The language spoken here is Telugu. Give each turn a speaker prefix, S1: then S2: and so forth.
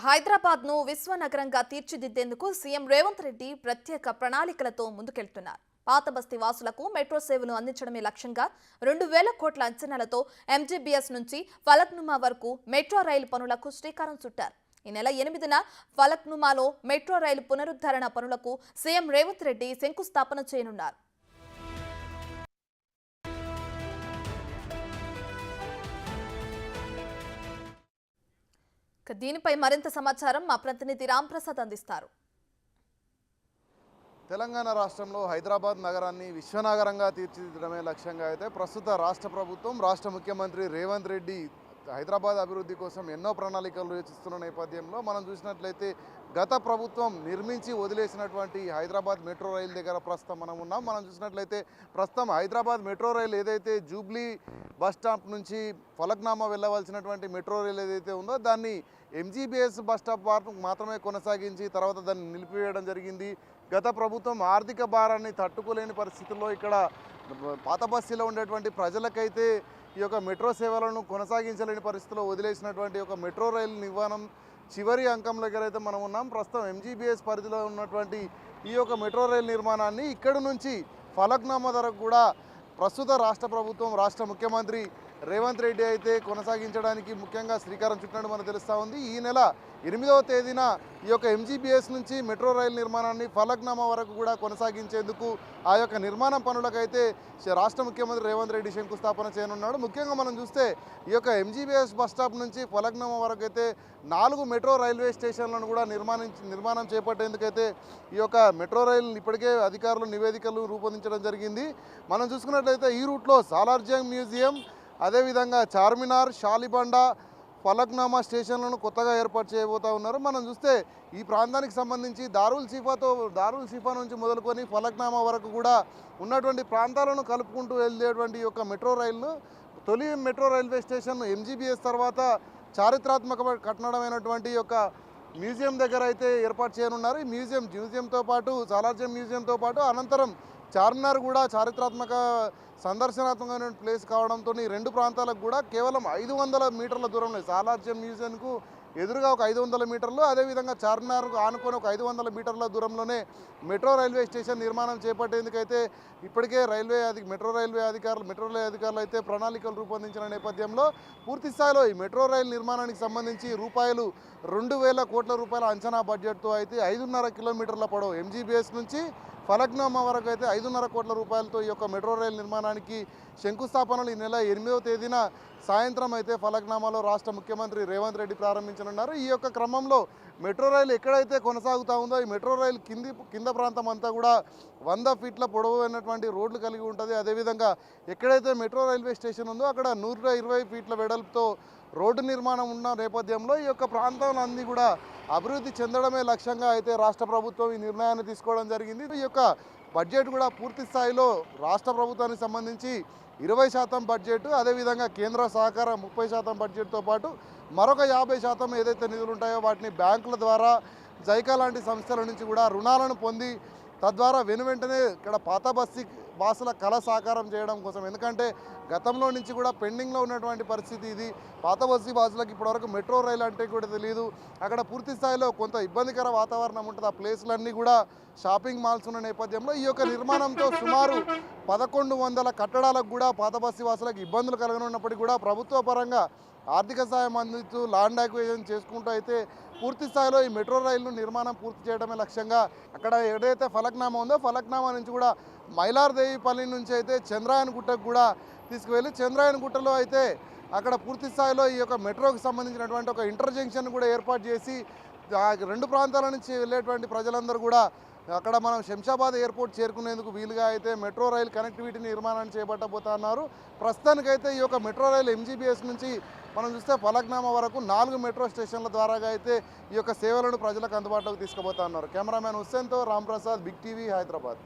S1: హైదరాబాద్ ను విశ్వనగరంగా తీర్చిదిద్దేందుకు సీఎం రేవంత్ రెడ్డి ప్రత్యేక ప్రణాళికలతో ముందుకెళ్తున్నారు. పాత బస్తీ వాసులకు మెట్రో సేవలు అందించడమే లక్ష్యంగా 2000 కోట్ల అంచనాలతో ఎంజీబీఎస్ నుంచి ఫలక్నుమా వరకు మెట్రో రైలు పనులకు శ్రీకారం చుట్టారు. ఈ నెల 8న ఫలక్నుమాలో మెట్రో రైలు పునరుద్ధరణ పనులకు సీఎం రేవంత్ రెడ్డి శంకుస్థాపన చేయనున్నారు. దీనిపై మరింత సమాచారం మా ప్రతినిధి రాంప్రసాద్ అందిస్తారు.
S2: తెలంగాణ రాష్ట్రంలో హైదరాబాద్ నగరాన్ని విశ్వనగరంగా తీర్చిదిద్దడమే లక్ష్యంగా అయితే ప్రస్తుత రాష్ట్ర ప్రభుత్వం రాష్ట్ర ముఖ్యమంత్రి రేవంత్ రెడ్డి హైదరాబాద్ అభివృద్ధి కోసం ఎన్నో ప్రణాళికలు రచిస్తున్న నేపథ్యంలో మనం చూసినట్లయితే గత ప్రభుత్వం నిర్మించి వదిలేసినటువంటి హైదరాబాద్ మెట్రో రైలు దగ్గర ప్రస్తుతం మనం చూసినట్లయితే ప్రస్తుతం హైదరాబాద్ మెట్రో రైలు ఏదైతే జూబ్లీ బస్ స్టాప్ నుంచి ఫలక్నామా వెళ్ళవలసినటువంటి మెట్రో రైలు ఏదైతే ఉందో దాన్ని ఎంజీబీఎస్ బస్ స్టాప్ మాత్రమే కొనసాగించి తర్వాత దాన్ని నిలిపివేయడం జరిగింది. గత ప్రభుత్వం ఆర్థిక భారాన్ని తట్టుకోలేని పరిస్థితుల్లో ఇక్కడ పాత బస్తీలో ఉండేటువంటి ప్రజలకైతే ఈ యొక్క మెట్రో సేవలను కొనసాగించలేని పరిస్థితిలో వదిలేసినటువంటి ఒక మెట్రో రైలు నిర్మాణం చివరి అంకం దగ్గర అయితే మనం ఉన్నాం. ప్రస్తుతం ఎంజీబీఎస్ పరిధిలో ఉన్నటువంటి ఈ యొక్క మెట్రో రైలు నిర్మాణాన్ని ఇక్కడి నుంచి ఫలక్నామా వరకు కూడా ప్రస్తుత రాష్ట్ర ప్రభుత్వం రాష్ట్ర ముఖ్యమంత్రి రేవంత్ రెడ్డి అయితే కొనసాగించడానికి ముఖ్యంగా శ్రీకారం చుట్టినట్టు మనకు తెలుస్తూ ఉంది. ఈ నెల 8వ తేదీన ఈ యొక్క ఎంజీబీఎస్ నుంచి మెట్రో రైలు నిర్మాణాన్ని ఫలక్నామా వరకు కూడా కొనసాగించేందుకు ఆ యొక్క నిర్మాణం పనులకైతే రాష్ట్ర ముఖ్యమంత్రి రేవంత్ రెడ్డి శంకుస్థాపన చేయనున్నాడు. ముఖ్యంగా మనం చూస్తే ఈ యొక్క ఎంజీబీఎస్ బస్ స్టాప్ నుంచి ఫలక్నామా వరకు అయితే 4 మెట్రో రైల్వే స్టేషన్లను కూడా నిర్మాణం చేపట్టేందుకైతే ఈ యొక్క మెట్రో రైలు ఇప్పటికే అధికారులు నివేదికలు రూపొందించడం జరిగింది. మనం చూసుకున్నట్లయితే ఈ రూట్లో సాలార్జంగ్ మ్యూజియం, అదేవిధంగా చార్మినార్, షాలిబండ, ఫలక్నామా స్టేషన్లను కొత్తగా ఏర్పాటు చేయబోతూ ఉన్నారు. మనం చూస్తే ఈ ప్రాంతానికి సంబంధించి దారుల్ సిఫా నుంచి మొదలుకొని ఫలక్నామా వరకు కూడా ఉన్నటువంటి ప్రాంతాలను కలుపుకుంటూ వెళ్ళేటువంటి ఈ యొక్క మెట్రో రైలును తొలి మెట్రో రైల్వే స్టేషన్ ఎంజీబీఎస్ తర్వాత చారిత్రాత్మక కట్టడమైనటువంటి యొక్క మ్యూజియం దగ్గర అయితే ఏర్పాటు చేయనున్నారు. ఈ మ్యూజియంతో పాటు సాలార్జంగ్ మ్యూజియంతో పాటు అనంతరం చార్మినార్ కూడా చారిత్రాత్మక సందర్శనాత్మకమైన ప్లేస్ కావడంతో ఈ రెండు ప్రాంతాలకు కూడా కేవలం 500 మీటర్ల దూరంలో సాలార్జంగ్ మ్యూజియంకు ఎదురుగా ఒక 500 మీటర్లు, అదేవిధంగా చార్మినార్కు ఆనుకొని ఒక 500 మీటర్ల దూరంలోనే మెట్రో రైల్వే స్టేషన్ నిర్మాణం చేపట్టేందుకైతే ఇప్పటికే మెట్రో రైల్వే అధికారులు అయితే ప్రణాళికలు రూపొందించిన నేపథ్యంలో పూర్తి స్థాయిలో ఈ మెట్రో రైలు నిర్మాణానికి సంబంధించి 2,000 కోట్ల రూపాయల అంచనా బడ్జెట్తో అయితే 5.5 కిలోమీటర్ల పొడవు ఎంజీబీఎస్ నుంచి ఫలక్నామా వరకు అయితే 5.5 కోట్ల రూపాయలతో ఈ యొక్క మెట్రో రైలు నిర్మాణానికి శంకుస్థాపనలు ఈ నెల 8వ తేదీన సాయంత్రం అయితే ఫలక్నామాలో రాష్ట్ర ముఖ్యమంత్రి రేవంత్ రెడ్డి ప్రారంభించనున్నారు. ఈ యొక్క క్రమంలో మెట్రో రైలు ఎక్కడైతే కొనసాగుతూ ఉందో ఈ మెట్రో రైలు కింద ప్రాంతం అంతా కూడా 100 ఫీట్ల పొడవు అయినటువంటి రోడ్లు కలిగి ఉంటుంది. అదేవిధంగా ఎక్కడైతే మెట్రో రైల్వే స్టేషన్ ఉందో అక్కడ 120 ఫీట్ల వెడల్పుతో రోడ్డు నిర్మాణం ఉన్న నేపథ్యంలో ఈ యొక్క ప్రాంతాలన్నీ కూడా అభివృద్ధి చెందడమే లక్ష్యంగా అయితే రాష్ట్ర ప్రభుత్వం ఈ నిర్ణయాన్ని తీసుకోవడం జరిగింది. ఈ యొక్క బడ్జెట్ కూడా పూర్తి స్థాయిలో రాష్ట్ర ప్రభుత్వానికి సంబంధించి 20% బడ్జెట్, అదేవిధంగా కేంద్ర సహకారం 30% బడ్జెట్తో పాటు మరొక 50% ఏదైతే నిధులు ఉంటాయో వాటిని బ్యాంకుల ద్వారా జైకా లాంటి సంస్థల నుంచి కూడా రుణాలను పొంది తద్వారా వెంటనే ఇక్కడ పాత బస్తీ వాసుల కళ సాకారం చేయడం కోసం, ఎందుకంటే గతంలో నుంచి కూడా పెండింగ్లో ఉన్నటువంటి పరిస్థితి ఇది. పాత బస్తీ వాసులకు ఇప్పటివరకు మెట్రో రైలు అంటే కూడా తెలియదు. అక్కడ పూర్తి స్థాయిలో కొంత ఇబ్బందికర వాతావరణం ఉంటుంది. ఆ ప్లేస్లన్నీ కూడా షాపింగ్ మాల్స్ ఉన్న నేపథ్యంలో ఈ యొక్క నిర్మాణంతో సుమారు 1100 కట్టడాలకు కూడా పాత బస్తీ వాసులకు ఇబ్బందులు కలగనున్నప్పటికీ కూడా ప్రభుత్వ పరంగా ఆర్థిక సాయం అందిస్తూ ల్యాండ్ అక్విజిషన్ చేసుకుంటూ అయితే పూర్తి స్థాయిలో ఈ మెట్రో రైలు నిర్మాణం పూర్తి చేయడమే లక్ష్యంగా అక్కడ ఏదైతే ఫలక్నామా ఉందో ఫలక్నామా నుంచి కూడా మైలార్దేవిపల్లి నుంచి అయితే చంద్రాయన్ గుట్టకు కూడా తీసుకువెళ్ళి చంద్రాయన్ గుట్టలో అయితే అక్కడ పూర్తి స్థాయిలో ఈ యొక్క మెట్రోకి సంబంధించినటువంటి ఒక ఇంటర్జంక్షన్ కూడా ఏర్పాటు చేసి రెండు ప్రాంతాల నుంచి వెళ్ళేటువంటి ప్రజలందరూ కూడా అక్కడ మనం శంషాబాద్ ఎయిర్పోర్ట్ చేరుకునేందుకు వీలుగా అయితే మెట్రో రైలు కనెక్టివిటీ నిర్మాణాన్ని చేపట్టబోతున్నారు. ప్రస్తుతానికైతే ఈ యొక్క మెట్రో రైలు ఎంజీబీఎస్ నుంచి మనం చూస్తే ఫలక్నామా వరకు 4 మెట్రో స్టేషన్ల ద్వారా అయితే ఈ యొక్క సేవలను ప్రజలకు అందుబాటులోకి తీసుకుపోతున్నారు. కెమెరామ్యాన్ హుస్సేన్తో రాంప్రసాద్, బిగ్ టీవీ, హైదరాబాద్.